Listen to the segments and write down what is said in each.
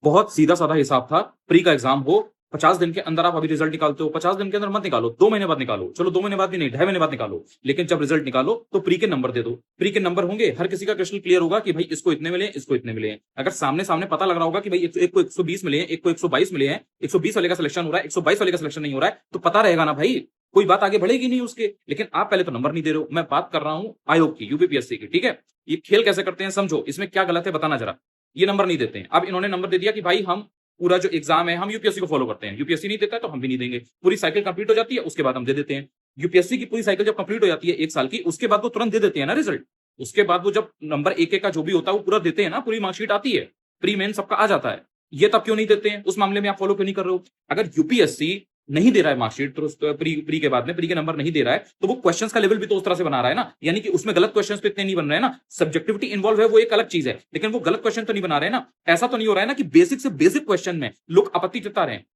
बहुत सीधा-साधा हिसाब था, प्री का एग्ज़ाम हो, 50 दिन के अंदर आप अभी रिज़ल्ट निकालते हो, 50 दिन के अंदर मत निकालो, 2 महीने बाद निकालो। चलो 2 महीने बाद भी नहीं, ढाई महीने बाद निकालो। लेकिन जब रिज़ल्ट निकालो, तो प्री के नंबर दे दो। प्री के नंबर होंगे, हर किसी का क्रिस्टल क्लियर होगा कि भाई इसको इतने मिले हैं, इसको इतने मिले हैं। अगर सामने-सामने पता लग रहा होगा कि भाई एक को 120 मिले हैं, एक को 122 मिले हैं, 120 वाले का सिलेक्शन हो रहा है, 122 वाले का सिलेक्शन नहीं हो रहा है, तो पता रहेगा ना भाई, कोई बात आगे बढ़ेगी नहीं उसके। लेकिन आप पहले तो नंबर नहीं दे रहे हो। मैं बात कर रहा हूँ आयोग की, यूपीपीएससी की, ठीक है? ये खेल कैसे करते हैं समझो, इसमें क्या गलत है बताना ज़रा। ये नंबर नहीं देते हैं। अब इन्होंने नंबर दे दिया कि भाई हम पूरा जो एग्जाम है हम यूपीएससी को फॉलो करते हैं। यूपीएससी नहीं देता है तो हम भी नहीं देंगे। पूरी साइकिल कंप्लीट हो जाती है, उसके बाद हम दे देते हैं। यूपीएससी की पूरी साइकिल जब कंप्लीट हो जाती है 1 साल की, उसके बाद वो तुरंत दे देते हैं ना रिजल्ट। उसके बाद वो जब नंबर एक-एक का जो भी होता है वो पूरा देते हैं ना, पूरी मार्कशीट आती है। प्री मेन सबका आ जाता है। ये तब क्यों नहीं देते हैं? उस मामले में आप फॉलो क्यों नहीं कर रहे हो? अगर यूपीएससी नहीं दे रहा है मार्कशीट तो प्री प्री के बाद में प्री के नंबर नहीं दे रहा है, तो वो क्वेश्चंस का लेवल भी तो उस तरह से बना रहा है ना। यानी कि उसमें गलत क्वेश्चंस तो इतने नहीं बन रहे हैं ना। सब्जेक्टिविटी इन्वॉल्व है वो एक अलग चीज है, लेकिन वो गलत क्वेश्चन तो नहीं बना रहे हैं ना। ऐसा तो नहीं हो रहा है ना कि बेसिक से बेसिक क्वेश्चन में लोग आपत्ति जता रहे हैं।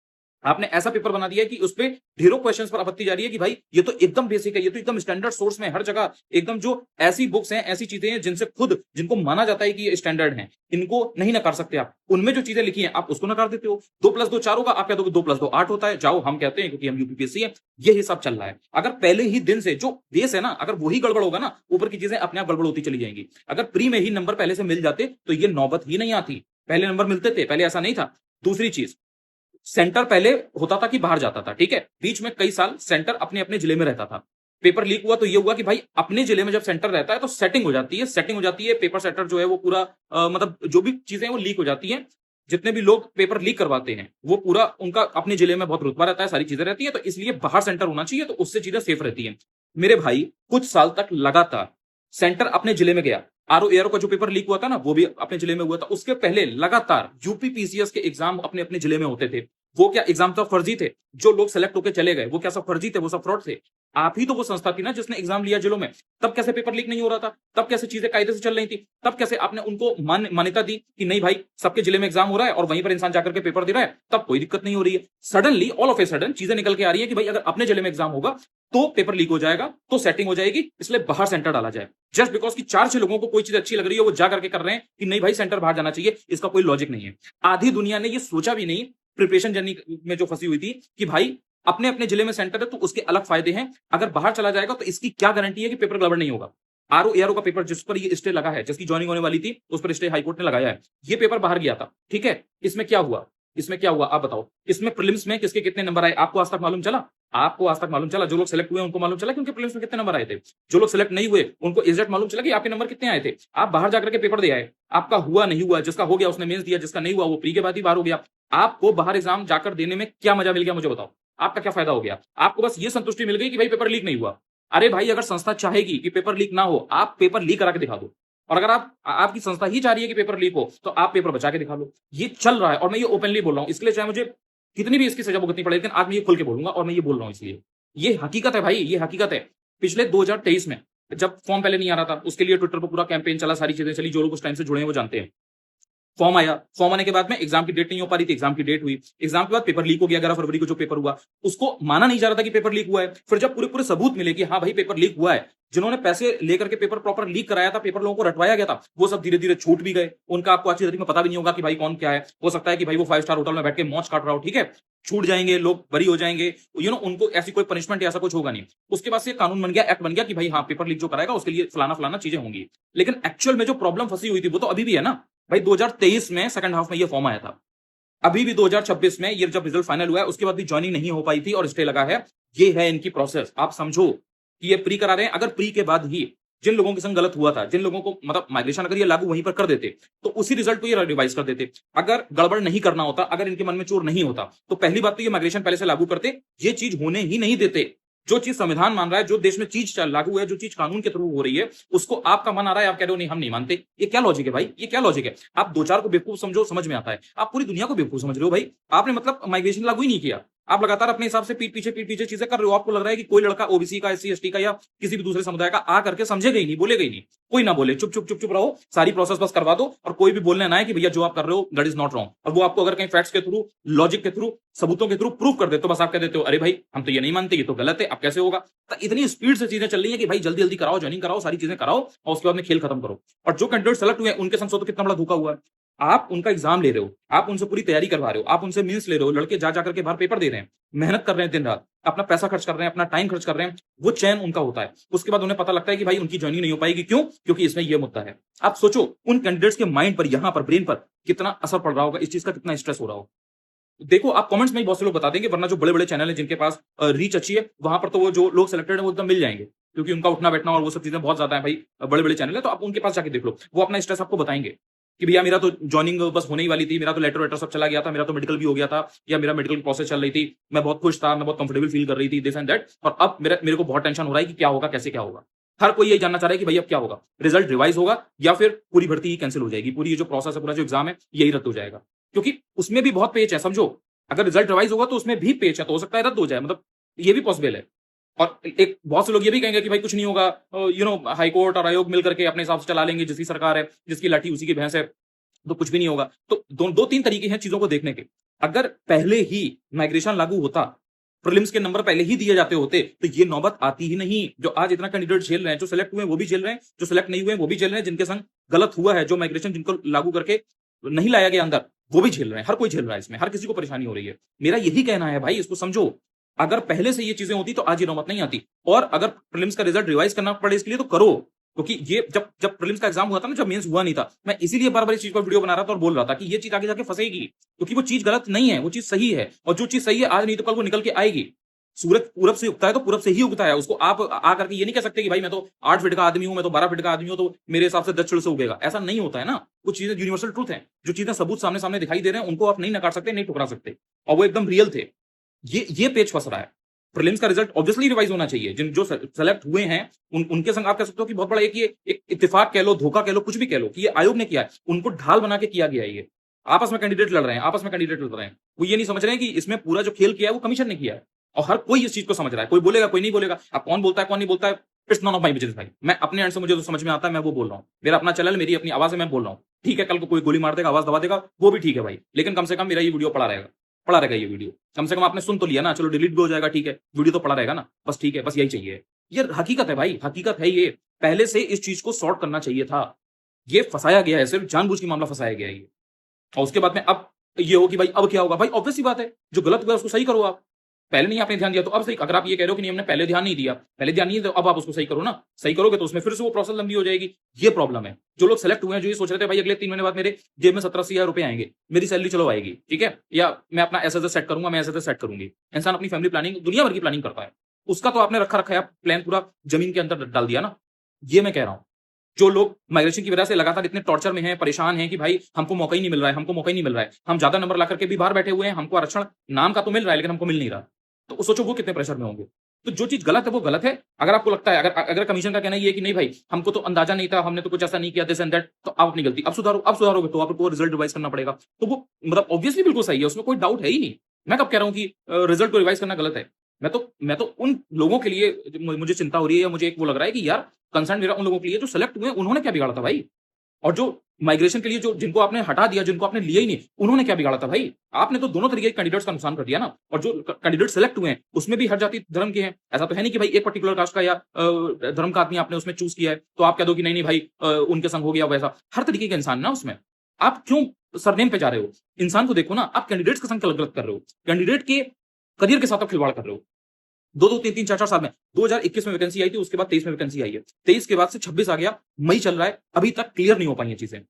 आपने ऐसा पेपर बना दिया है कि उसपे ढेरों क्वेश्चंस पर आपत्ति जा रही है कि भाई ये तो एकदम बेसिक है, ये तो एकदम स्टैंडर्ड सोर्स में हर जगह एकदम जो ऐसी बुक्स हैं, ऐसी चीजें हैं जिनसे खुद जिनको माना जाता है कि ये स्टैंडर्ड हैं, इनको नहीं नकार सकते आप। उनमें जो चीजें लिखी हैं आप उसको नकार देते हो। 2+2 4 होगा, आप कह दोगे 2+2 8 होता है। जाओ, हम कहते हैं क्योंकि हम यूपीपीएससी है, ये हिसाब चल रहा है। अगर पहले ही दिन से जो बेस है ना, अगर वही गड़बड़ होगा ना, ऊपर की चीजें अपने आप गड़बड़ होती चली जाएंगी। अगर प्री में ही नंबर पहले से मिल जाते तो ये नौबत ही नहीं आती। पहले नंबर मिलते थे, पहले ऐसा नहीं था। दूसरी चीज, सेंटर पहले होता था कि बाहर जाता था, ठीक है? बीच में कई साल सेंटर अपने-अपने जिले में रहता था। पेपर लीक हुआ तो ये हुआ कि भाई अपने जिले में जब सेंटर रहता है तो सेटिंग हो जाती है, सेटिंग हो जाती है, पेपर सेटर जो है वो पूरा मतलब जो भी चीजें हैं वो लीक हो जाती हैं। जितने भी लोग पेपर लीक करवाते हैं, वो पूरा उनका अपने जिले में बहुत रुतबा रहता है, सारी चीजें रहती हैं, तो इसलिए बाहर सेंटर होना चाहिए, तो उससे चीजें सेफ रहती हैं। मेरे भाई कुछ साल तक लगातार सेंटर अपने जिले में गया। आरओ एआरओ का जो पेपर लीक हुआ था ना, वो भी अपने जिले में हुआ था। उसके पहले लगातार यूपी पीसीएस के एग्जाम अपने-अपने जिले में होते थे। वो क्या एग्जाम सब फर्जी थे? जो लोग सेलेक्ट होकर चले गए, वो क्या सब फर्जी थे? वो सब फ्रॉड थे? आप ही तो वो संस्था थी ना जिसने एग्जाम लिया जिलों में। तब कैसे पेपर लीक नहीं हो रहा था? तब कैसे चीजें कायदे से चल रही थी? तब कैसे आपने उनको मान्यता दी कि नहीं भाई सबके जिले में एग्जाम हो रहा है और वहीं पर इंसान जाकर के पेपर दे रहा है, तब कोई दिक्कत नहीं हो रही है। Suddenly all of a sudden चीजें निकल के आ रही है कि भाई अगर अपने जिले में एग्जाम होगा तो पेपर लीक हो जाएगा, तो सेटिंग हो जाएगी, इसलिए बाहर सेंटर डाला जाए। जस्ट बिकॉज कि 4-6 लोगों को कोई चीज अच्छी लग रही है, वो जा करके कर रहे हैं कि नहीं भाई सेंटर बाहर जाना चाहिए, इसका कोई लॉजिक नहीं है। आधी दुनिया ने ये सोचा भी नहीं, प्रिपरेशन जर्नी में जो फंसी हुई थी, कि भाई अपने-अपने जिले में सेंटर है तो उसके अलग फायदे हैं। अगर बाहर चला जाएगा तो इसकी क्या गारंटी है कि पेपर गड़बड़ नहीं होगा? आरओ एआरओ का पेपर जिस पर ये स्टे लगा है, जिसकी जॉइनिंग होने वाली थी, उस पर स्टे हाईकोर्ट ने लगाया है। ये पेपर बाहर गया था, ठीक है? इसमें क्या हुआ? इसमें क्या हुआ आप बताओ? इसमें प्रीलिम्स में किसके कितने नंबर आए आपको आज तक मालूम चला? आपको आज तक मालूम चला? जो लोग सेलेक्ट हुए उनको मालूम चला कि उनके प्रीलिम्स में कितने नंबर आए थे? जो लोग सेलेक्ट नहीं हुए उनको एग्जैक्ट मालूम चला कि आपके नंबर कितने आए थे? आप बाहर जाकर के पेपर दे आए। आपका हुआ नहीं हुआ, जिसका हो गया उसने मेंस दिया, जिसका नहीं हुआ वो प्री के बाद ही बाहर हो गया। आपको बाहर एग्जाम जाकर देने में क्या मजा मिल गया मुझे बताओ? आपका क्या फायदा हो गया? आपको बस ये संतुष्टि मिल गई कि भाई पेपर लीक नहीं हुआ। अरे भाई अगर संस्था चाहेगी कि पेपर लीक ना हो, आप पेपर लीक करा के दिखा दो। और अगर आपकी संस्था ही चाह रही है कि पेपर लीक हो, तो आप पेपर बचा के दिखा लो। ये चल रहा है और मैं ये ओपनली बोल रहा हूं, इसके लिए चाहे मुझे कितनी भी इसकी सजा भुगतनी पड़े, लेकिन आज मैं ये खुल के बोलूंगा और मैं ये बोल रहा हूं इसलिए। ये हकीकत है भाई, ये हकीकत है। पिछले 2023 में जब फॉर्म पहले नहीं आ रहा था, उसके लिए ट्विटर पर पूरा कैंपेन चला, सारी चीजें चली, जो लोग उस टाइम से जुड़े हैं वो जानते हैं। फॉर्म आया, फॉर्म आने के बाद में एग्जाम की डेट नहीं हो पा रही थी, एग्जाम की डेट हुई। एग्जाम के बाद पेपर लीक हो गया, 11 फरवरी को जो पेपर हुआ, उसको माना नहीं जा रहा था कि पेपर लीक हुआ है। फिर जब पूरे पूरे सबूत मिले कि हाँ भाई पेपर लीक हुआ है, जिन्होंने पैसे लेकर के पेपर प्रॉपर लीक कराया था, पेपर लोगों को रटवाया गया था, वो सब धीरे धीरे छूट भी गए। उनका आपको अच्छी तरीके में पता भी नहीं होगा कि भाई कौन क्या है। हो सकता है कि भाई वो 5 स्टार होटल में बैठ के मौज काट रहा हो, ठीक है? छूट जाएंगे लोग, बरी हो जाएंगे, उनको ऐसी कोई पनिशमेंट या ऐसा कुछ होगा नहीं। उसके बाद से कानून बन गया, एक्ट बन गया कि भाई हाँ पेपर लीक जो कराएगा उसके लिए फलाना फलाना चीजें होंगी। लेकिन एक्चुअल में जो प्रॉब्लम फंसी हुई थी वो तो अभी भी है ना भाई। 2023 में सेकंड हाफ में ये फॉर्म आया था। अभी भी 2026 में ये जब रिजल्ट फाइनल हुआ है उसके बाद भी ज्वाइनिंग नहीं हो पाई थी और स्टे लगा है। ये है इनकी प्रोसेस। आप समझो कि ये प्री करा रहे हैं। अगर प्री के बाद ही जिन लोगों के संग गलत हुआ था, जिन लोगों को मतलब माइग्रेशन अगर ये लागू वहीं पर कर देते, तो उसी रिजल्ट को ये रिवाइज कर देते। अगर गड़बड़ नहीं करना होता, अगर इनके मन में चोर नहीं होता, तो पहली बात तो ये माइग्रेशन पहले से लागू करते। ये चीज होने ही नहीं देते। जो चीज संविधान मान रहा है, जो देश में चीज लागू है, जो चीज कानून के थ्रू हो रही है, उसको आपका मन आ रहा है, आप कह रहे हो नहीं हम नहीं मानते। ये क्या लॉजिक है भाई? ये क्या लॉजिक है? आप दो चार को बेवकूफ समझो, समझ में आता है। आप पूरी दुनिया को बेवकूफ समझ रहे हो भाई। आपने मतलब माइग्रेशन लागू ही नहीं किया। आप लगातार अपने हिसाब से पीठ पीछे चीजें कर रहे हो। आपको लग रहा है कि कोई लड़का ओबीसी का, एससी एसटी का या किसी भी दूसरे समुदाय का आ करके समझेगा ही नहीं, बोलेगा ही नहीं। कोई ना बोले, चुप रहो, सारी प्रोसेस बस करवा दो और कोई भी बोलने ना है कि भैया जो आप कर रहे हो दैट इज नॉट रॉन्ग। और वो आपको अगर कहीं फैक्ट्स के थ्रू, लॉजिक के थ्रू, सबूतों के थ्रू प्रूव कर दे, तो बस आप कह देते हो अरे भाई हम तो ये नहीं मानते, ये तो गलत है, अब कैसे होगा? तो इतनी स्पीड से चीजें चल रही है कि भाई जल्दी जल्दी कराओ, ज्वाइनिंग कराओ, सारी चीजें कराओ और उसके बाद में खेल खत्म करो। और जो कैंडिडेट सेलेक्ट हुए उनके संग तो कितना बड़ा धोखा हुआ है। आप उनका एग्जाम ले रहे हो, आप उनसे पूरी तैयारी करवा रहे हो, आप उनसे मीन्स ले रहे हो, लड़के जा जाकर के बाहर पेपर दे रहे हैं, मेहनत कर रहे हैं दिन रात, अपना पैसा खर्च कर रहे हैं, अपना टाइम खर्च कर रहे हैं, वो चयन उनका होता है। उसके बाद उन्हें पता लगता है कि भाई उनकी जॉइनिंग नहीं हो पाएगी, क्यों? क्योंकि इसमें ये मुद्दा है। आप सोचो उन कैंडिडेट्स के माइंड पर, यहाँ पर, ब्रेन पर कितना असर पड़ रहा होगा, इस चीज का कितना स्ट्रेस हो रहा होगा। देखो आप कमेंट्स में ही बहुत से लोग बता देंगे, वरना जो बड़े-बड़े चैनल हैं जिनके पास रीच अच्छी है, वहां पर तो वो जो लोग सिलेक्टेड है वो एकदम मिल जाएंगे, क्योंकि उनका उठना बैठना और वो सब चीजें बहुत ज्यादा है भाई, बड़े-बड़े चैनल है, तो आप उनके पास जाके देख लो, वो अपना स्ट्रेस आपको बताएंगे कि भैया मेरा तो जॉइनिंग बस होने ही वाली थी, मेरा तो लेटर वेटर सब चला गया था, मेरा तो मेडिकल भी हो गया था, या मेरा मेडिकल प्रोसेस चल रही थी, मैं बहुत खुश था, मैं बहुत कंफर्टेबल फील कर रही थी, दिस एंड दैट, और अब मेरे को बहुत टेंशन हो रहा है कि क्या होगा, कैसे क्या होगा। हर कोई ये जानना चाह रहा है कि भाई अब क्या होगा, रिजल्ट रिवाइज होगा या फिर पूरी भर्ती ही कैंसिल हो जाएगी, पूरी ये जो प्रोसेस है, पूरा जो एग्जाम है यही रद्द हो जाएगा, क्योंकि उसमें भी बहुत पेच है, समझो। अगर रिजल्ट रिवाइज होगा तो उसमें भी पेच है, तो हो सकता है रद्द हो जाए, मतलब ये भी पॉसिबल है। और एक बहुत से लोग ये भी कहेंगे कि भाई कुछ नहीं होगा, हाईकोर्ट और आयोग मिलकर के अपने हिसाब से चला लेंगे, जिसकी सरकार है, जिसकी लाठी उसी की भैंस है, तो कुछ भी नहीं होगा। तो दो तीन तरीके हैं चीजों को देखने के। अगर पहले ही माइग्रेशन लागू होता, प्रीलिम्स के नंबर पहले ही दिए जाते होते, तो ये नौबत आती ही नहीं। जो आज इतना कैंडिडेट झेल रहे हैं, जो सिलेक्ट हुए हैं वो भी झेल रहे हैं, जो सिलेक्ट नहीं हुए वो भी झेल रहे हैं, जिनके संग गलत हुआ है, जो माइग्रेशन जिनको लागू करके नहीं लाया गया अंदर, वो भी झेल रहे हैं। हर कोई झेल रहा है इसमें, हर किसी को परेशानी हो रही है। मेरा यही कहना है भाई, इसको समझो। अगर पहले से ये चीजें होती तो आज ये नौबत नहीं आती। और अगर प्रीलिम्स का रिजल्ट रिवाइज करना पड़े इसके लिए तो करो, क्योंकि ये जब जब प्रीलिम्स का एग्जाम हुआ था ना, जब मेंस हुआ नहीं था, मैं इसीलिए बार-बार इस चीज का वीडियो बना रहा था और बोल रहा था कि ये चीज आगे जाके फंसेगी, क्योंकि वो चीज गलत नहीं है, वो चीज सही है, और जो चीज सही है आज नहीं तो कल वो निकल के आएगी। सूरज पूरब से उगता है तो पूरब से ही उगता है, उसको आप आ करके ये नहीं कह सकते कि भाई मैं तो 8 फीट का आदमी हूं, मैं तो 12 फीट का आदमी हूं, तो मेरे हिसाब से दक्षिण से उगेगा। ऐसा नहीं होता है ना। कुछ चीजें यूनिवर्सल ट्रूथ है, जो चीजें सबूत सामने सामने दिखाई दे रहे हैं उनको आप नहीं नकार सकते, नहीं ठुकरा सकते, और वो एकदम रियल थे। ये पेच फंस रहा है। प्रीलिम्स का रिजल्ट ऑब्वियसली रिवाइज होना चाहिए। जिन जो सेलेक्ट हुए हैं उनके संग आप कह सकते हो कि बहुत बड़ा एक इत्तेफाक कह लो, धोखा कह लो, कुछ भी कह लो, कि ये आयोग ने किया है, उनको ढाल बना के किया गया है। ये आपस में कैंडिडेट लड़ रहे हैं, आपस में कैंडिडेट लड़ रहे हैं, वो ये नहीं समझ रहे हैं कि इसमें पूरा जो खेल किया है वो कमीशन ने किया है। और हर कोई इस चीज को समझ रहा है, कोई बोलेगा कोई नहीं बोलेगा। अब कौन बोलता है कौन नहीं बोलता है, it's none of my business भाई। मैं अपने एंड से मुझे जो समझ में आता है मैं वो बोल रहा हूँ। मेरा अपना चैनल, मेरी अपनी आवाज है, मैं बोल रहा हूँ। ठीक है, कल को कोई गोली मार देगा, आवाज दबा देगा, वो भी ठीक है भाई, लेकिन कम से कम मेरा ये वीडियो पड़ा रहेगा ये वीडियो। कम से कम आपने सुन तो लिया ना, चलो डिलीट भी हो जाएगा, ठीक है, वीडियो तो पड़ा रहेगा ना, बस ठीक है, बस यही चाहिए। ये हकीकत है भाई, हकीकत है ये। पहले से इस चीज को सॉर्ट करना चाहिए था। ये फंसाया गया है, सिर्फ जानबूझ के मामला फंसाया गया है ये। और उसके बाद में अब ये हो कि भाई अब क्या होगा, भाई ऑब्वियस सी बात है, जो गलत हुआ है उसको सही करो आप। पहले नहीं आपने ध्यान दिया तो अब सही। अगर आप ये कह रहे हो कि नहीं हमने पहले ध्यान नहीं दिया, पहले ध्यान नहीं दिया, तो अब आप उसको सही करो ना। सही करोगे तो उसमें फिर से वो प्रोसेस लंबी हो जाएगी। ये प्रॉब्लम है। जो लोग सेलेक्ट हुए हैं, जो ये सोच रहे थे भाई अगले 3 महीने बाद मेरे जेब में 70-80 हज़ार रुपए आएंगे, मेरी सैलरी चलो आएगी, ठीक है, या मैं अपना ऐसा सेट करूंगा, मैं ऐसा सेट करूंगी। इंसान अपनी फैमिली प्लानिंग दुनिया भर की प्लानिंग करता है, उसका तो आपने रखा है प्लान पूरा जमीन के अंदर डाल दिया ना। ये मैं कह रहा हूं। जो लोग माइग्रेशन की वजह से लगातार इतने टॉर्चर में हैं, परेशान हैं कि भाई हमको मौका ही नहीं मिल रहा है, हमको मौका ही नहीं मिल रहा है, हम ज्यादा नंबर ला करके भी बाहर बैठे हुए हैं, हमको आरक्षण नाम का तो मिल रहा है लेकिन हमको मिल नहीं रहा, तो सोचो वो कितने प्रेशर में होंगे। तो जो चीज गलत है वो गलत है। अगर आपको लगता है, अगर अगर कमीशन का कहना ये है कि नहीं भाई हमको तो अंदाजा नहीं था, हमने तो कुछ ऐसा नहीं किया, दिस एंड दैट, तो आप अपनी गलती अब सुधारो। अब सुधारोगे तो आपको रिजल्ट रिवाइज करना पड़ेगा। तो वो मतलब ऑब्वियसली बिल्कुल सही है, उसमें कोई डाउट है ही नहीं। मैं कब कह रहा हूं कि रिजल्ट को रिवाइज करना गलत है। मैं तो उन लोगों के लिए मुझे चिंता हो रही है, या मुझे एक वो लग रहा है कि यार कंसर्न मेरा उन लोगों के लिए जो सेलेक्ट हुए, उन्होंने क्या बिगाड़ा था भाई। और जो माइग्रेशन के लिए जो जिनको आपने हटा दिया, जिनको आपने लिया ही नहीं, उन्होंने क्या बिगाड़ा था भाई। आपने तो दोनों तरीके के कैंडिडेट्स का नुकसान कर दिया ना। और जो कैंडिडेट सेलेक्ट हुए हैं उसमें भी हर जाति धर्म के हैं। ऐसा तो है नहीं कि भाई एक पर्टिकुलर कास्ट का या धर्म का आदमी आपने उसमें चूज किया है तो आप कह दो कि नहीं नहीं भाई उनके संग हो गया वैसा। हर तरीके के इंसान ना उसमें। आप क्यों सरनेम पे जा रहे हो? इंसान को देखो ना। आप कैंडिडेट्स के संग गलत कर रहे हो, कैंडिडेट के करियर के साथ आप खिलवाड़ कर रहे हो। 2-2, 3-3, 4-4 साल में 2021 में वैकेंसी आई थी, उसके बाद 23 में वैकेंसी आई है, 23 के बाद से 26 आ गया, मई चल रहा है, अभी तक क्लियर नहीं हो पाई ये चीजें।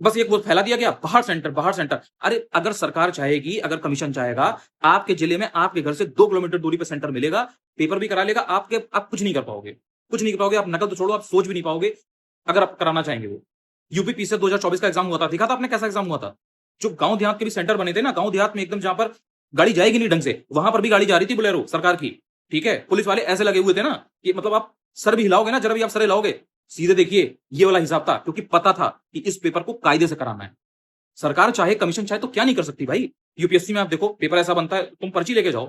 बस एक वो फैला दिया गया, बाहर सेंटर, बाहर सेंटर। अरे अगर सरकार चाहेगी, अगर कमीशन चाहेगा, आपके जिले में आपके घर से 2 किलोमीटर दूरी पे सेंटर मिलेगा, पेपर भी करा लेगा। आप कुछ नहीं कर पाओगे, कुछ नहीं कर पाओगे। आप नकल तो छोड़ो, आप सोच भी नहीं पाओगे अगर आप कराना चाहेंगे। वो यूपी से 2024 का एग्जाम हुआ था, दिखा था आपने कैसा एग्जाम हुआ था। जो गांव देहात के भी सेंटर बने थे ना, गांव देहात में एकदम जहां पर गाड़ी जाएगी नहीं ढंग से, वहां पर भी गाड़ी जा रही थी बोलेरो सरकार की, ठीक है। पुलिस वाले ऐसे लगे हुए थे ना कि मतलब आप सर भी हिलाओगे ना, जरा भी आप सर हिलाओगे, सीधे देखिए ये वाला हिसाब था, क्योंकि पता था कि इस पेपर को कायदे से कराना है। सरकार चाहे, कमीशन चाहे तो क्या नहीं कर सकती भाई। यूपीएससी में आप देखो पेपर ऐसा बनता है, तुम पर्ची लेके जाओ।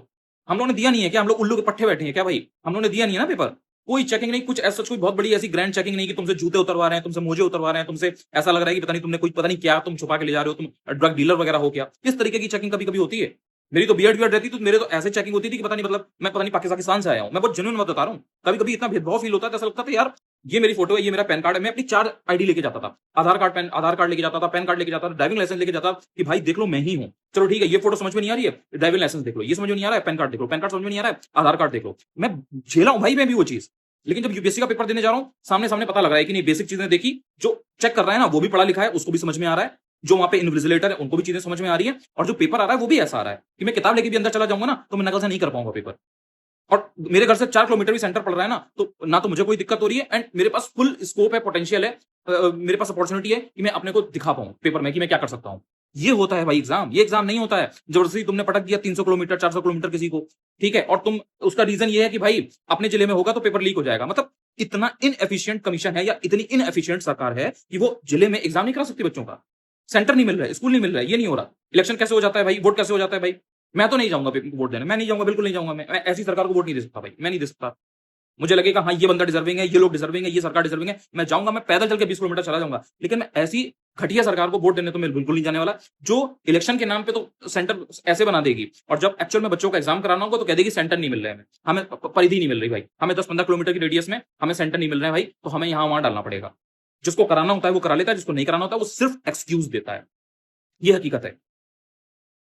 हम लोगों ने दिया नहीं है क्या? हम लोग उल्लू के पट्टे बैठे हैं क्या भाई? हम लोगों ने दिया नहीं है ना पेपर। कोई चेकिंग नहीं, कुछ ऐसा कोई बहुत बड़ी ऐसी ग्रैंड चेकिंग नहीं कि तुमसे जूते उतरवा रहे हैं, तुमसे मोजे उतरवा रहे हैं, तुमसे ऐसा लग रहा है कि पता नहीं तुमने कोई पता नहीं क्या तुम छुपा के ले जा रहे हो, तुम ड्रग डीलर वगैरह हो क्या। इस तरीके की चेकिंग कभी कभी होती है। मेरी तो बीएड रहती तो मेरे तो ऐसे चेकिंग होती थी कि पता नहीं मतलब मैं पता नहीं पाकिस्तान से आया हूं। मैं बहुत जेन्युइन बात बता रहा हूं। कभी कभी इतना भेदभाव फील होता है, ऐसा लगता था यार ये मेरी फोटो है, ये मेरा पैन कार्ड है। मैं अपनी 4 आईडी लेके जाता था, आधार कार्ड लेके जाता था, पैन कार्ड लेके जाता था, ड्राइविंग लाइसेंस लेके जाता कि भाई देख लो मैं ही हूं। चलो ठीक है, ये फोटो समझ में नहीं आ रही है, ड्राइविंग लाइसेंस देख लो, ये समझ में नहीं आ रहा है, पैन कार्ड देख लो, पैन कार्ड समझ में नहीं आ रहा है, आधार कार्ड देख लो। मैं झेला हूं भाई मैं भी वो चीज। लेकिन जब यूपीएससी का पेपर देने जा रहा हूं, सामने सामने पता लग रहा है कि नहीं, बेसिक चीजें देखी, जो चेक कर रहा है ना वो भी पढ़ा लिखा है, उसको भी समझ में आ रहा है, जो वहां पे इन्विजिलेटर है उनको भी चीजें समझ में आ रही है, और जो पेपर आ रहा है वो भी ऐसा आ रहा है कि मैं किताब लेके भी अंदर चला जाऊंगा ना तो मैं नकल से नहीं कर पाऊंगा पेपर। और मेरे घर से 4 किलोमीटर भी सेंटर पड़ रहा है ना तो मुझे कोई दिक्कत हो रही है, एंड मेरे पास फुल स्कोप है, पोटेंशियल है, मेरे पास अपॉर्चुनिटी है कि मैं अपने को दिखा पाऊं पेपर में कि मैं क्या कर सकता हूं। ये होता है भाई एग्जाम। ये एग्जाम नहीं होता है जबरदस्ती तुमने पटक दिया 300 किलोमीटर 400 किलोमीटर किसी को, ठीक है, और तुम उसका रीजन ये है कि भाई अपने जिले में होगा तो पेपर लीक हो जाएगा। मतलब इतना इनएफिशिएंट कमीशन है या इतनी इनएफिशिएंट सरकार है कि वो जिले में एग्जाम नहीं करा सकती बच्चों का, सेंटर नहीं मिल रहा है, स्कूल नहीं मिल रहा है, ये नहीं हो रहा। इलेक्शन कैसे हो जाता है भाई, वोट कैसे हो जाता है भाई। मैं तो नहीं जाऊंगा वोट देने, मैं नहीं जाऊंगा, बिल्कुल नहीं जाऊंगा। मैं ऐसी सरकार को वोट नहीं दे सकता भाई, मैं नहीं दे सकता। मुझे लगेगा हाँ ये बंदा डिजर्विंग है, ये लोग डिजर्विंग है, ये सरकार डिजर्विंग है, मैं जाऊंगा, मैं पैदल चल के 20 किलोमीटर चला जाऊंगा। लेकिन मैं ऐसी घटिया सरकार को वोट देने तो मैं बिल्कुल नहीं जाने वाला, जो इलेक्शन के नाम पे तो सेंटर ऐसे बना देगी, और जब एक्चुअल में बच्चों का एग्जाम कराना होगा तो कह देगी सेंटर नहीं मिल रहा है, हमें परिधि नहीं मिल रही भाई, हमें 10-15 किलोमीटर की रेडियस में हमें सेंटर नहीं मिल रहा है भाई, तो हमें यहाँ वहां डालना पड़ेगा। जिसको कराना होता है वो करा लेता है, जिसको नहीं कराना होता है वो सिर्फ एक्सक्यूज देता है। ये हकीकत है।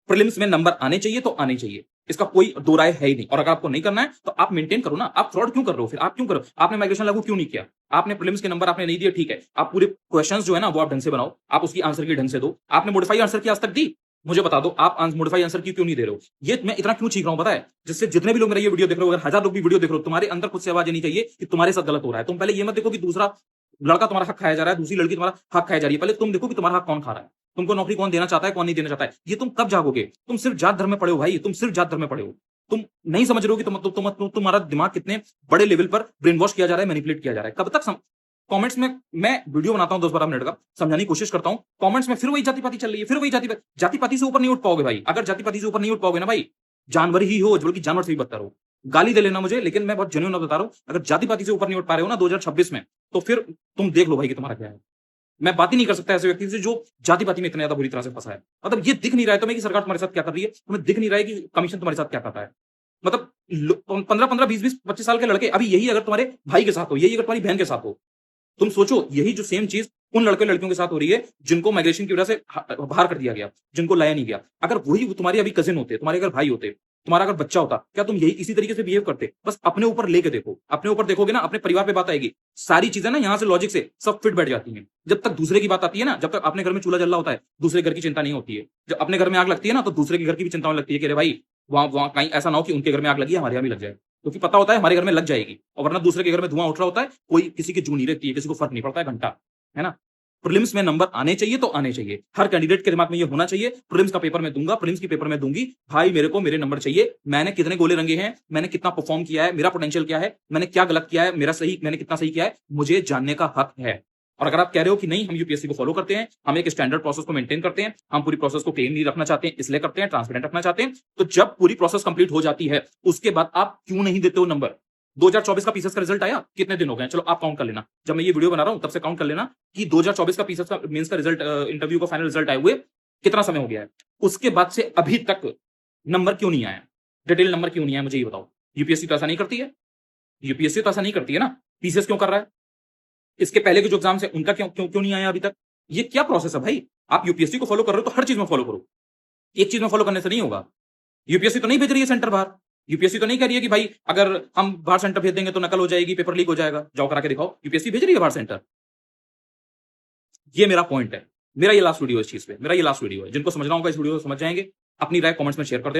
प्रीलिम्स में नंबर आने चाहिए तो आने चाहिए, इसका कोई दो राय है ही नहीं। और अगर आपको नहीं करना है तो आप मेंटेन करो ना, आप फ्रॉड क्यों कर रहे हो, फिर आप क्यों करो, आपने माइग्रेशन लागू क्यों नहीं किया, आपने प्रीलिम्स के नंबर आपने नहीं दिए, ठीक है, आप पूरे क्वेश्चंस जो है ना वो आप ढंग से बनाओ, आप उसकी आंसर की ढंग से दो। आपने मॉडिफाई आंसर की आज तक दी, मुझे बता दो आप मॉडिफाई आंसर की क्यों नहीं दे रहे हो। ये मैं इतना क्यों चीख रहा हूं पता है, जिससे जितने भी लोग मेरा ये वीडियो देख रहे हो, अगर 1000 लोग भी वीडियो देख रहे हो, तुम्हारे अंदर खुद से आवाज नहीं चाहिए कि तुम्हारे साथ गलत हो रहा है। तुम पहले ये मत देखो कि दूसरा लड़का तुम्हारा हक खाया जा रहा है, दूसरी लड़की तुम्हारा हक खाया जा रही है, पहले तुम देखो कि तुम्हारा हक कौन खा रहा है, तुमको नौकरी कौन देना चाहता है, कौन नहीं देना चाहता है। ये तुम कब जागोगे, तुम सिर्फ जात धर्म में पड़े हो भाई, तुम सिर्फ जात धर्म में पड़े हो। तुम नहीं समझ रहे हो कि तुम्हारा दिमाग कितने बड़े लेवल पर ब्रेन वॉश किया जा रहा है, मैनिपुलेट किया जा रहा है। कब तक कमेंट्स में मैं वीडियो बनाता हूं 10-12 मिनट का, समझाने की कोशिश करता हूं, कमेंट्स में फिर वही जाति पाति चल रही है, फिर वही जाति पाति से ऊपर नहीं उठ पाओगे भाई। अगर जाति पाति से ऊपर नहीं उठ पाओगे ना भाई, जानवर ही हो, बल्कि जानवर से भी बदतर हो। गाली दे लेना मुझे, लेकिन मैं बहुत जेन्युइन बता रहा हूं, अगर जाति पाति से ऊपर नहीं उठ पा रहे हो ना 2026 में, तो फिर तुम देख लो भाई कि तुम्हारा क्या है। मैं बात ही नहीं कर सकता ऐसे व्यक्ति से जो जाति पाति में इतना ज्यादा बुरी तरह से फंसा है। मतलब ये दिख नहीं रहा है तुम्हें कि सरकार तुम्हारे साथ क्या कर रही है, तुम्हें दिख नहीं रहा है कि कमीशन तुम्हारे साथ क्या करता है। मतलब 15-15, 20-20, 25 साल के लड़के, अभी यही अगर तुम्हारे भाई के साथ हो, यही अगर तुम्हारी बहन के साथ हो, तुम सोचो यही जो सेम चीज उन लड़के लड़कियों के साथ हो रही है जिनको माइग्रेशन की वजह से बाहर कर दिया गया, जिनको लाया नहीं गया। अगर वही तुम्हारे अभी कजिन होते, तुम्हारे अगर भाई होते, तुम्हारा अगर बच्चा होता, क्या तुम यही इसी तरीके से बिहेव करते। बस अपने ऊपर लेके देखो, अपने ऊपर देखोगे ना, अपने परिवार पे बात आएगी, सारी चीजें ना यहाँ से लॉजिक से सब फिट बैठ जाती हैं। जब तक दूसरे की बात आती है ना, जब तक अपने घर में चूल्हा जल रहा होता है, दूसरे घर की चिंता नहीं होती है। जब अपने घर में आग लगती है ना, तो दूसरे के घर की भी चिंता होने लगती है कि अरे भाई वहां कहीं ऐसा ना हो कि उनके घर में आग लगी है, हमारे यहाँ भी लग जाए, क्योंकि पता होता है हमारे घर में लग जाएगी। और वरना दूसरे के घर में धुआं उठ रहा होता है, कोई किसी की जू नहीं रहती है, किसी को फर्क नहीं पड़ता है घंटा, है ना। प्रीलिम्स में नंबर आने चाहिए तो आने चाहिए, हर कैंडिडेट के दिमाग में ये होना चाहिए, प्रीलिम्स का पेपर में दूंगा, प्रीलिम्स की पेपर में दूंगी भाई, मेरे को मेरे नंबर चाहिए। मैंने कितने गोले रंगे हैं, मैंने कितना परफॉर्म किया है, मेरा पोटेंशियल क्या है, मैंने क्या गलत किया है, मेरा सही मैंने कितना सही किया है, मुझे जानने का हक है। और अगर आप कह रहे हो कि नहीं हम यूपीएससी को फॉलो करते हैं, हम एक स्टैंडर्ड प्रोसेस को मेंटेन करते हैं, हम पूरी प्रोसेस को क्लीन नहीं रखना चाहते हैं, इसलिए करते हैं, ट्रांसपेरेंट रखना चाहते हैं, तो जब पूरी प्रोसेस कंप्लीट हो जाती है उसके बाद आप क्यों नहीं देते हो नंबर। 2024 का पीसीएस का रिजल्ट आया, कितने दिन हो गए, चलो आप काउंट कर लेना, जब मैं ये वीडियो बना रहा हूं तब से काउंट कर लेना कि 2024 का पीसीएस का मेंस का रिजल्ट, इंटरव्यू का फाइनल रिजल्ट आए हुए कितना समय हो गया है। उसके बाद से अभी तक नंबर क्यों नहीं आया, डिटेल नंबर क्यों नहीं आया, मुझे ये बताओ। यूपीएससी तो ऐसा नहीं करती है, यूपीएससी तो ऐसा नहीं करती है ना, पीसीएस क्यों कर रहा है। इसके पहले के जो एग्जाम्स है उनका क्यों क्यों क्यों नहीं आया अभी तक। ये क्या प्रोसेस है भाई। आप यूपीएससी को फॉलो कर रहे हो तो हर चीज में फॉलो करो, एक चीज में फॉलो करने से नहीं होगा। यूपीएससी तो नहीं भेज रही है सेंटर बाहर, यूपीएससी तो नहीं कह रही है कि भाई अगर हम बाहर सेंटर भेज देंगे तो नकल हो जाएगी, पेपर लीक हो जाएगा, जाओ करा के दिखाओ। यूपीएससी भेज रही है बाहर सेंटर। ये मेरा पॉइंट है, मेरा ये लास्ट वीडियो है इस चीज पे, मेरा ये लास्ट वीडियो है। जिनको समझना होगा इस वीडियो को समझ जाएंगे। अपनी राय कमेंट्स में शेयर कर देना।